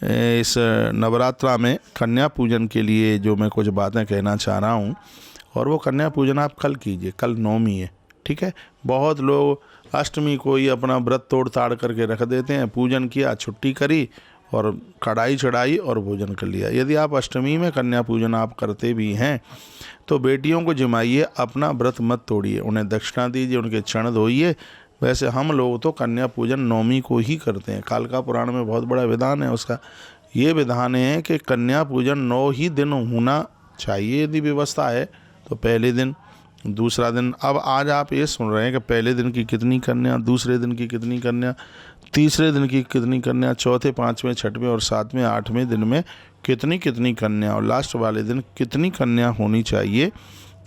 इस नवरात्रा में कन्या पूजन के लिए जो मैं कुछ बातें कहना चाह रहा हूँ, और वो कन्या पूजन आप कल कीजिए, कल नवमी है, ठीक है। बहुत लोग अष्टमी को ही अपना व्रत तोड़ ताड़ करके रख देते हैं, पूजन किया, छुट्टी करी और कढ़ाई चढ़ाई और भोजन कर लिया। यदि आप अष्टमी में कन्या पूजन आप करते भी हैं तो बेटियों को जिमाइए, अपना व्रत मत तोड़िए, उन्हें दक्षिणा दीजिए, उनके चरण धोइए। वैसे हम लोग तो कन्या पूजन नवमी को ही करते हैं। कालिका पुराण में बहुत बड़ा विधान है उसका। ये विधान है कि कन्या पूजन 9 ही दिन होना चाहिए। यदि व्यवस्था है तो पहले दिन, दूसरा दिन। अब आज आप ये सुन रहे हैं कि पहले दिन की कितनी कन्या, दूसरे दिन की कितनी कन्या, तीसरे दिन की कितनी कन्या, चौथे, पाँचवें, छठवें और सातवें, आठवें दिन में कितनी कितनी कन्या, और लास्ट वाले दिन कितनी कन्या होनी चाहिए।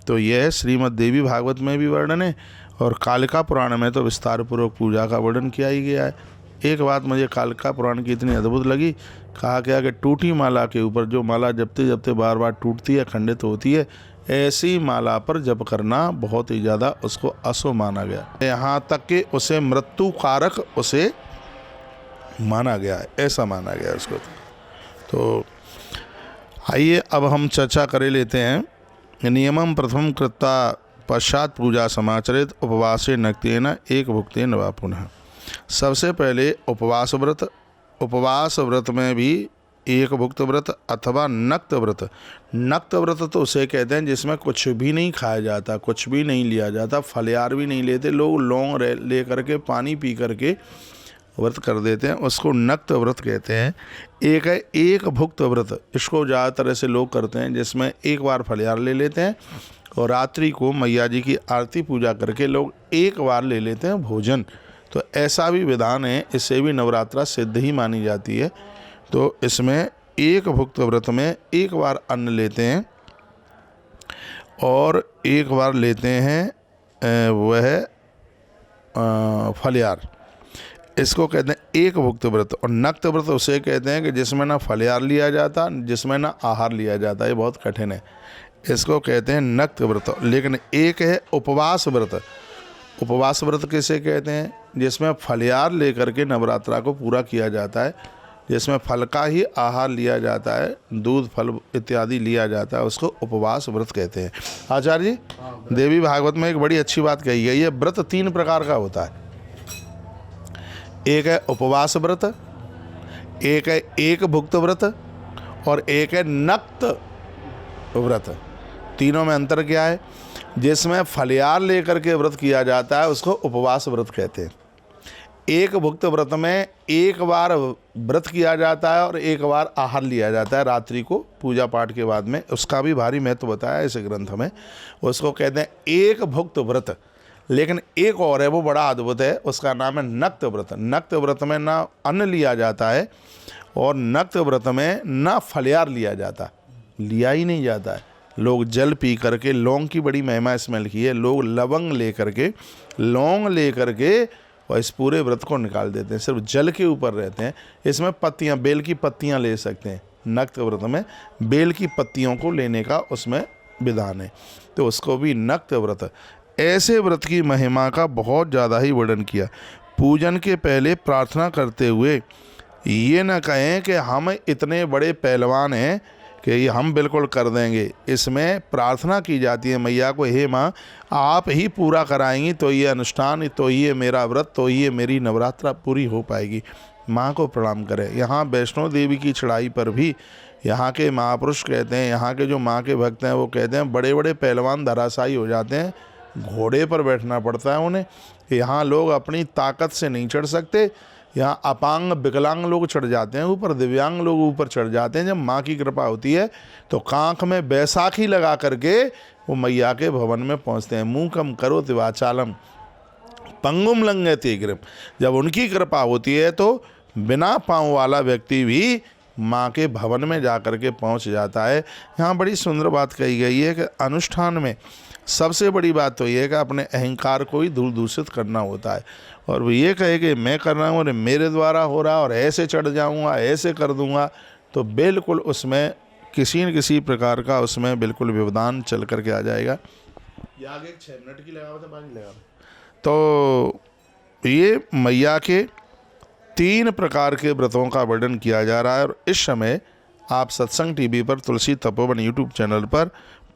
तो यह श्रीमद् देवी भागवत में भी वर्णन है और कालिका पुराण में तो विस्तार पूर्वक पूजा का वर्णन किया ही गया है। एक बात मुझे कालिका पुराण की इतनी अद्भुत लगी, कहा गया कि टूटी माला के ऊपर, जो माला जपते जपते बार बार टूटती है, खंडित होती है, ऐसी माला पर जप करना बहुत ही ज़्यादा उसको अशुभ माना गया। यहाँ तक कि उसे मृत्यु कारक उसे माना गया है, ऐसा माना गया उसको। तो आइए अब हम चर्चा कर लेते हैं। नियमम प्रथम कृत्वा पश्चात पूजा समाचरित उपवासे नक्तेन एक भुक्तेन वा पुनः। सबसे पहले उपवास व्रत, उपवास व्रत में भी एक भुक्त व्रत अथवा नक्त व्रत। नक्त व्रत तो उसे कहते हैं जिसमें कुछ भी नहीं खाया जाता, कुछ भी नहीं लिया जाता, फलहार भी नहीं लेते, लोग लौंग ले करके, पानी पी करके व्रत कर देते हैं, उसको नक्त व्रत कहते हैं। एक है एक भुक्त व्रत, इसको ज़्यादातर ऐसे लोग करते हैं जिसमें एक बार फलहार ले लेते हैं और रात्रि को मैया जी की आरती पूजा करके लोग एक बार ले लेते हैं भोजन। तो ऐसा भी विधान है, इससे भी नवरात्रा सिद्ध ही मानी जाती है। तो इसमें एक भुक्त व्रत में एक बार अन्न लेते हैं और एक बार लेते हैं वह फलहार, इसको कहते हैं एक भुक्त व्रत। और नक्त व्रत उसे कहते हैं कि जिसमें ना फलहार लिया जाता, जिसमें ना आहार लिया जाता। ये बहुत कठिन है, इसको कहते हैं नक्त व्रत। लेकिन एक है उपवास व्रत। उपवास व्रत किसे कहते हैं? जिसमें फलहार लेकर के नवरात्रा को पूरा किया जाता है, जिसमें फल का ही आहार लिया जाता है, दूध फल इत्यादि लिया जाता है, उसको उपवास व्रत कहते हैं। आचार्य जी, देवी भागवत में एक बड़ी अच्छी बात कही गई है। व्रत 3 प्रकार का होता है। एक है उपवास व्रत, एक है एक भुक्त व्रत और एक है नक्त व्रत। तीनों में अंतर क्या है? जिसमें फलहार लेकर के व्रत किया जाता है उसको उपवास व्रत कहते हैं। एक भुक्त व्रत में एक बार व्रत किया जाता है और एक बार आहार लिया जाता है रात्रि को पूजा पाठ के बाद में। उसका भी भारी महत्व बताया इस ग्रंथ में। उसको कहते हैं एक भुक्त व्रत। लेकिन एक और है, वो बड़ा अद्भुत है, उसका नाम है नक्त व्रत। नक्त व्रत में ना अन्न लिया जाता है और नक्त व्रत में ना फलहार लिया जाता, लिया ही नहीं जाता है। लोग जल पी करके, लौंग की बड़ी महिमा इसमें लिखी है, लोग लवंग ले करके, लौंग ले करके और इस पूरे व्रत को निकाल देते हैं, सिर्फ जल के ऊपर रहते हैं। इसमें पत्तियां, बेल की पत्तियां ले सकते हैं। नक्त व्रत में बेल की पत्तियों को लेने का उसमें विधान है, तो उसको भी नक्त व्रत। ऐसे व्रत की महिमा का बहुत ज़्यादा ही वर्णन किया। पूजन के पहले प्रार्थना करते हुए ये न कहें कि हम इतने बड़े पहलवान हैं कि ये हम बिल्कुल कर देंगे। इसमें प्रार्थना की जाती है मैया को, हे माँ आप ही पूरा कराएंगी तो ये अनुष्ठान, तो ये मेरा व्रत, तो ये मेरी नवरात्रा पूरी हो पाएगी। माँ को प्रणाम करें। यहाँ वैष्णो देवी की चढ़ाई पर भी यहाँ के महापुरुष कहते हैं, यहाँ के जो माँ के भक्त हैं वो कहते हैं बड़े बड़े पहलवान धराशायी हो जाते हैं, घोड़े पर बैठना पड़ता है उन्हें। यहाँ लोग अपनी ताकत से नहीं चढ़ सकते, यहाँ अपांग विकलांग लोग चढ़ जाते हैं ऊपर, दिव्यांग लोग ऊपर चढ़ जाते हैं। जब माँ की कृपा होती है तो कांख में बैसाखी लगा करके वो मैया के भवन में पहुँचते हैं। मूकम करोति वाचालम पंगुम लंघयते गिरिम। जब उनकी कृपा होती है तो बिना पाँव वाला व्यक्ति भी माँ के भवन में जा कर के पहुँच जाता है। यहाँ बड़ी सुंदर बात कही गई है कि अनुष्ठान में सबसे बड़ी बात तो ये है कि अपने अहंकार को ही दूषित करना होता है। और वो ये कहे कि मैं कर रहा हूँ और मेरे द्वारा हो रहा और ऐसे चढ़ जाऊँगा, ऐसे कर दूँगा, तो बिल्कुल उसमें किसी न किसी प्रकार का उसमें बिल्कुल व्यवधान चल कर के आ जाएगा। ये आगे 6 मिनट की लगा था, बाकी लगा। तो ये मैया के 3 प्रकार के व्रतों का वर्णन किया जा रहा है। और इस समय आप सत्संग टीवी पर तुलसी तपोवन यूट्यूब चैनल पर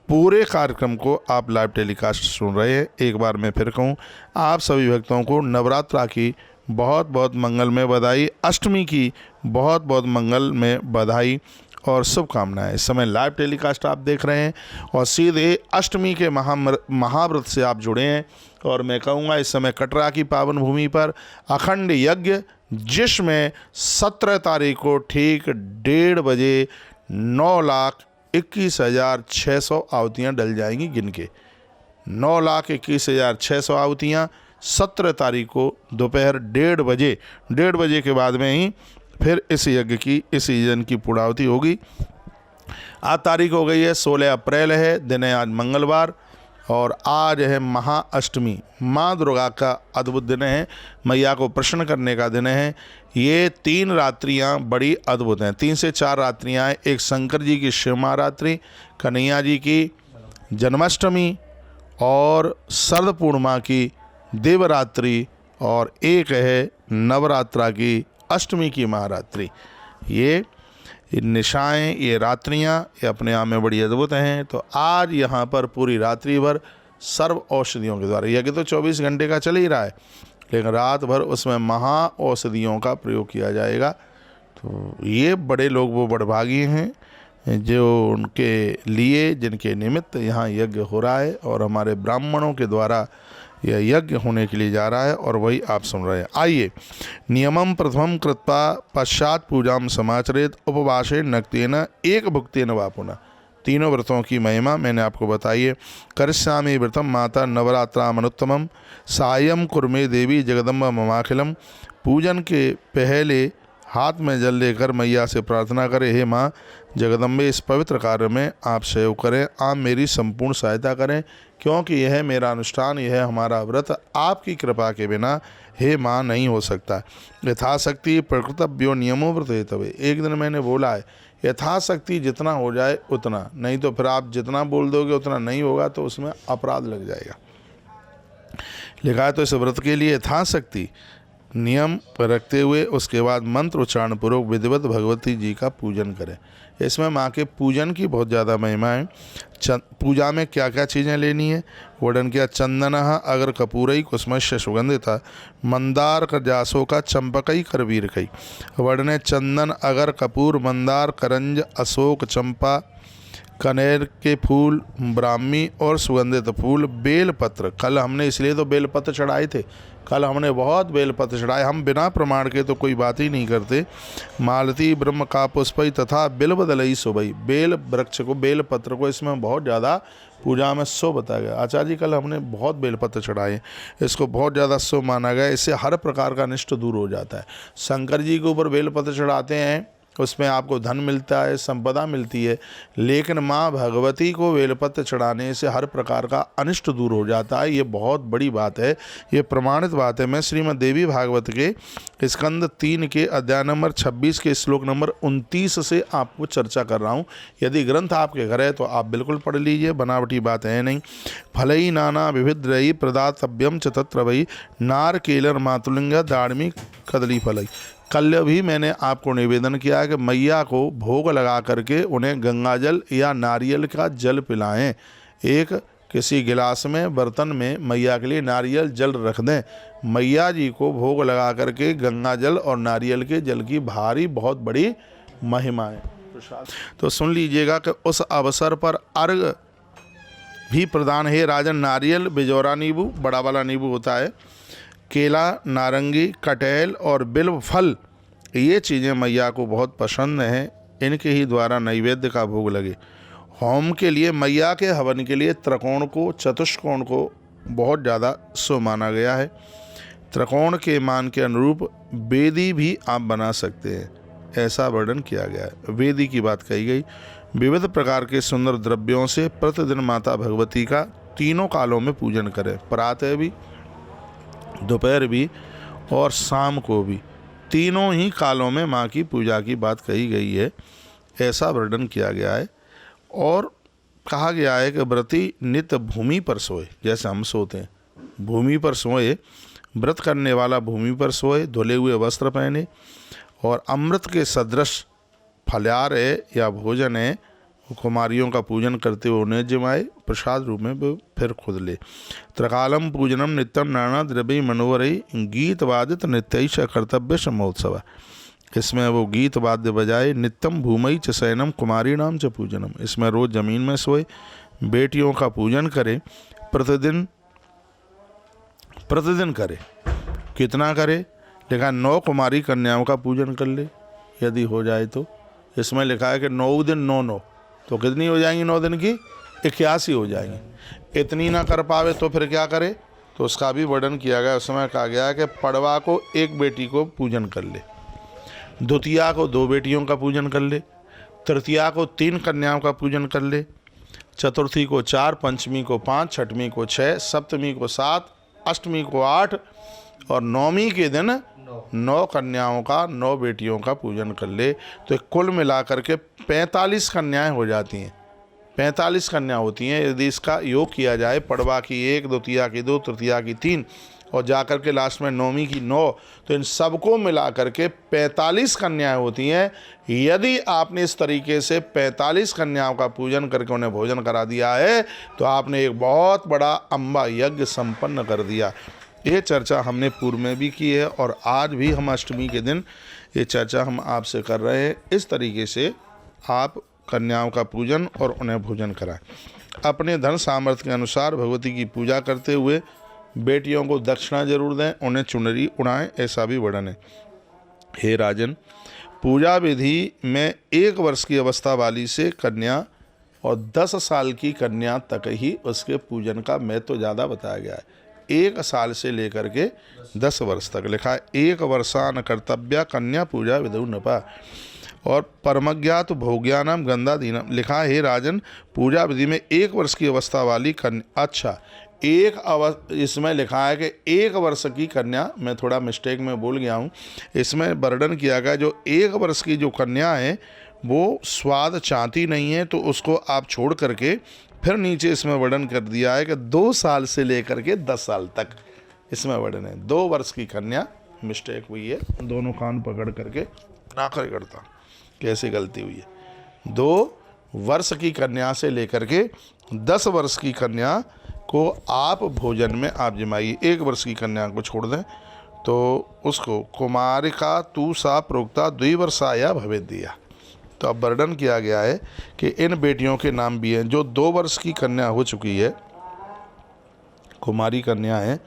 पूरे कार्यक्रम को आप लाइव टेलीकास्ट सुन रहे हैं। एक बार मैं फिर कहूँ, आप सभी भक्तों को नवरात्रा की बहुत बहुत मंगलमय बधाई, अष्टमी की बहुत बहुत मंगलमय बधाई और शुभकामनाएं। इस समय लाइव टेलीकास्ट आप देख रहे हैं और सीधे अष्टमी के महाव्रत से आप जुड़े हैं। और मैं कहूँगा इस समय कटरा की पावन भूमि पर अखंड यज्ञ, जिसमें 17 तारीख को ठीक 1:30 बजे 9,21,600 आहुतियाँ डल जाएंगी। गिन के 9,21,600 आहुतियाँ 17 तारीख को दोपहर 1:30 बजे के बाद में ही फिर इस यज्ञ की, इस यजन की पूर्णाहुति होगी। आज तारीख हो गई है 16 अप्रैल है, दिन है आज मंगलवार और आज है महाअष्टमी। माँ दुर्गा का अद्भुत दिन है, मैया को प्रसन्न करने का दिन है। ये 3 रात्रियाँ बड़ी अद्भुत हैं, 3 से 4 रात्रियाँ हैं। एक शंकर जी की शिव महारात्रि, कन्हैया जी की जन्माष्टमी और शरद पूर्णिमा की देवरात्रि और एक है नवरात्रा की अष्टमी की महारात्रि। ये निशाएं, ये रात्रियां, ये अपने आप में बड़ी अद्भुत हैं। तो आज यहाँ पर पूरी रात्रि भर सर्व औषधियों के द्वारा, यज्ञ तो 24 घंटे का चल ही रहा है, लेकिन रात भर उसमें महा औषधियों का प्रयोग किया जाएगा। तो ये बड़े लोग वो बड़भागी हैं जो उनके लिए, जिनके निमित्त यहाँ यज्ञ हो रहा है और हमारे ब्राह्मणों के द्वारा यह यज्ञ होने के लिए जा रहा है और वही आप सुन रहे हैं। आइए, नियमम प्रथमम कृत्वा पश्चात पूजाम समाचरेत उपवासे नक्तेन एक भुक्तेन वापुना। तीनों व्रतों की महिमा मैंने आपको बताई है। करिष्यामि व्रतम माता नवरात्रामनुत्तमम सायं कुर्मे देवी जगदम्बा ममाखिलम। पूजन के पहले हाथ में जल लेकर मैया से प्रार्थना करें, हे माँ जगदम्बे, इस पवित्र कार्य में आप सहयोग करें, आप मेरी संपूर्ण सहायता करें, क्योंकि यह मेरा अनुष्ठान, यह हमारा व्रत आपकी कृपा के बिना हे माँ नहीं हो सकता। यथाशक्ति प्रकृतव्यो नियमो व्रत तवे। एक दिन मैंने बोला है यथाशक्ति जितना हो जाए उतना, नहीं तो फिर आप जितना बोल दोगे उतना नहीं होगा तो उसमें अपराध लग जाएगा। लिखा है तो इस व्रत के लिए यथाशक्ति नियम रखते हुए उसके बाद मंत्र उच्चारण पूर्वक विधिवत भगवती जी का पूजन करें। इसमें माँ के पूजन की बहुत ज़्यादा महिमा है। पूजा में क्या क्या चीज़ें लेनी है, वर्णन किया। चंदन अगर कपूरई कुसुमस्य सुगंधिता मंदार कर जासो का चंपकई कर वीर कई। वर्णन चंदन अगर कपूर मंदार करंज अशोक चंपा कनेर के फूल ब्राह्मी और सुगंधित फूल बेलपत्र। कल हमने इसलिए तो बेलपत्र चढ़ाए थे, कल हमने बहुत बेलपत्र चढ़ाए। हम बिना प्रमाण के तो कोई बात ही नहीं करते। मालती ब्रह्म का पुष्पई तथा बिल्वदलई सुबई। बेल वृक्ष को, बेलपत्र को इसमें बहुत ज़्यादा पूजा में शुभ बताया गया। आचार्य जी कल हमने बहुत बेलपत्र चढ़ाए, इसको बहुत ज़्यादा शुभ माना गया। इससे हर प्रकार का अनिष्ट दूर हो जाता है। शंकर जी के ऊपर बेलपत्र चढ़ाते हैं, उसमें आपको धन मिलता है, संपदा मिलती है, लेकिन माँ भगवती को बेलपत्र चढ़ाने से हर प्रकार का अनिष्ट दूर हो जाता है। ये बहुत बड़ी बात है, ये प्रमाणित बात है। मैं श्रीमद् देवी भागवत के स्कंद 3 के अध्याय नंबर 26 के श्लोक नंबर 29 से आपको चर्चा कर रहा हूँ। यदि ग्रंथ आपके घर है तो आप बिल्कुल पढ़ लीजिए, बनावटी बात है नहीं। फलई नाना विविध रही प्रदातव्यम च तत्र वही नार केलर मातुलिंग दाड़मी कदली फलई। कल भी मैंने आपको निवेदन किया है कि मैया को भोग लगा करके उन्हें गंगा जल या नारियल का जल पिलाएं। एक किसी गिलास में, बर्तन में मैया के लिए नारियल जल रख दें। मैया जी को भोग लगा करके गंगा जल और नारियल के जल की भारी बहुत बड़ी महिमा है। तो सुन लीजिएगा कि उस अवसर पर अर्घ भी प्रदान है। राजन नारियल, बिजौरा नींबू, बड़ा वाला नींबू होता है, केला, नारंगी, कटहल और बिल्व फल, ये चीज़ें मैया को बहुत पसंद हैं। इनके ही द्वारा नैवेद्य का भोग लगे। होम के लिए, मैया के हवन के लिए त्रिकोण को, चतुष्कोण को बहुत ज़्यादा शुभ माना गया है। त्रिकोण के मान के अनुरूप वेदी भी आप बना सकते हैं, ऐसा वर्णन किया गया है। वेदी की बात कही गई। विविध प्रकार के सुंदर द्रव्यों से प्रतिदिन माता भगवती का तीनों कालों में पूजन करें, प्रातः भी, दोपहर भी और शाम को भी। तीनों ही कालों में माँ की पूजा की बात कही गई है, ऐसा वर्णन किया गया है। और कहा गया है कि व्रती नित्य भूमि पर सोए, जैसे हम सोते हैं, भूमि पर सोए, व्रत करने वाला भूमि पर सोए, धुले हुए वस्त्र पहने और अमृत के सदृश फलहार है या भोजन है कुमारियों का पूजन करते हुए उन्हें जिमाए, प्रसाद रूप में वो फिर खुद ले। त्रिकालम पूजनम नित्यम नाना द्रव्य मनोहरई गीत वादित नित्यैष कर्तव्य महोत्सव। इसमें वो गीत वाद्य बजाए, नित्यम भूमि च शयनम कुमारी नाम च पूजनम। इसमें रोज जमीन में सोए, बेटियों का पूजन करे, प्रतिदिन करे। कितना करे? लिखा 9 कुमारी कन्याओं का पूजन कर ले यदि हो जाए तो। इसमें लिखा है कि 9 दिन 9 तो कितनी हो जाएंगी 9 दिन की? 81 हो जाएंगी। इतनी ना कर पावे तो फिर क्या करे? तो उसका भी वर्णन किया गया। उसमें कहा गया है कि पड़वा को 1 बेटी को पूजन कर ले, द्वितीया को 2 बेटियों का पूजन कर ले, तृतीया को 3 कन्याओं का पूजन कर ले, चतुर्थी को 4, पंचमी को 5, छठवीं को 6, सप्तमी को 7, अष्टमी को 8 और नौमी के दिन 9 कन्याओं का 9 बेटियों का पूजन कर ले। तो कुल मिलाकर के 45 कन्याएं हो जाती हैं। 45 कन्या होती हैं यदि इसका योग किया जाए। पड़वा की 1, द्वितीया की 2, तृतीया की 3 और जाकर के लास्ट में नौमी की 9, तो इन सबको मिलाकर के 45 कन्याएं होती हैं। यदि आपने इस तरीके से 45 कन्याओं का पूजन करके उन्हें भोजन करा दिया है तो आपने एक बहुत बड़ा अम्बा यज्ञ संपन्न कर दिया। ये चर्चा हमने पूर्व में भी की है और आज भी हम अष्टमी के दिन ये चर्चा हम आपसे कर रहे हैं। इस तरीके से आप कन्याओं का पूजन और उन्हें भोजन कराएं। अपने धन सामर्थ्य के अनुसार भगवती की पूजा करते हुए बेटियों को दक्षिणा जरूर दें, उन्हें चुनरी उड़ाएं, ऐसा भी वर्णन है। हे राजन, पूजा विधि में 1 वर्ष की अवस्था वाली से कन्या और 10 साल की कन्या तक ही उसके पूजन का महत्व ज़्यादा बताया गया है। 1 साल से लेकर के 10 वर्ष तक लिखा है। 1 वर्षान कर्तव्या कन्या पूजा विधु नपा और परमज्ञात भोग्यानाम गंधाधीनम। लिखा है हे राजन, पूजा विधि में 1 वर्ष की अवस्था वाली कन्या। अच्छा, इसमें लिखा है कि 1 वर्ष की कन्या, मैं थोड़ा मिस्टेक में बोल गया हूँ। इसमें वर्णन किया गया जो 1 वर्ष की जो कन्या है वो स्वाद चाहती नहीं है तो उसको आप छोड़ करके फिर नीचे इसमें वर्णन कर दिया है कि 2 साल से लेकर के 10 साल तक इसमें वर्णन है। 2 वर्ष की कन्या, मिस्टेक हुई है, दोनों कान पकड़ करके ना कर करता, कैसे गलती हुई है। 2 वर्ष की कन्या से लेकर के 10 वर्ष की कन्या को आप भोजन में आप जमाइए। 1 वर्ष की कन्या को छोड़ दें तो उसको कुमारिका तू सा प्रोक्ता 2 वर्षाया भवेद दिया। तो अब वर्णन किया गया है कि इन बेटियों के नाम भी हैं जो 2 वर्ष की कन्या हो चुकी है, कुमारी कन्या है।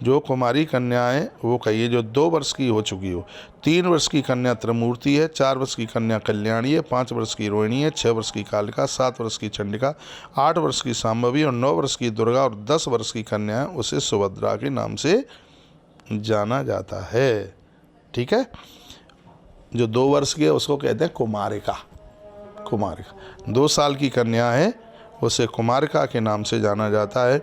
जो कुमारी कन्या है वो कहिए जो 2 वर्ष की हो चुकी हो। 3 वर्ष की कन्या त्रिमूर्ति है, 4 वर्ष की कन्या कल्याणी है, 5 वर्ष की रोहिणी है, 6 वर्ष की कालिका, 7 वर्ष की चंडिका, 8 वर्ष की सांभवी और 9 वर्ष की दुर्गा और 10 वर्ष की कन्या है उसे सुभद्रा के नाम से जाना जाता है। ठीक है। जो 2 वर्ष की है उसको कहते हैं कुमारिका। 2 साल की कन्या है उसे कुमारिका के नाम से जाना जाता है।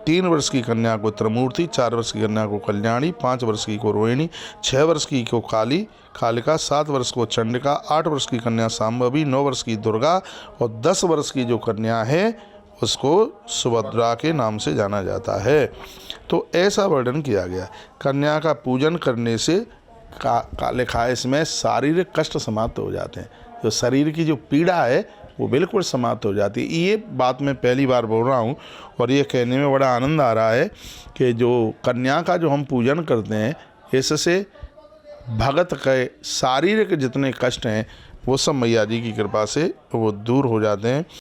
3 वर्ष की कन्या को त्रिमूर्ति, 4 वर्ष की कन्या को कल्याणी, 5 वर्ष की को रोहिणी, 6 वर्ष की को कालिका, 7 वर्ष को चंडिका, 8 वर्ष की कन्या सांभवी, 9 वर्ष की दुर्गा और 10 वर्ष की जो कन्या है उसको सुभद्रा के नाम से जाना जाता है। तो ऐसा वर्णन किया गया। कन्या का पूजन करने से लिखा है इसमें शारीरिक कष्ट समाप्त हो जाते हैं। जो शरीर की जो पीड़ा है वो बिल्कुल समाप्त हो जाती है। ये बात मैं पहली बार बोल रहा हूँ और ये कहने में बड़ा आनंद आ रहा है कि जो कन्या का जो हम पूजन करते हैं इससे भगत के शारीरिक जितने कष्ट हैं वो सब मैया जी की कृपा से वो दूर हो जाते हैं।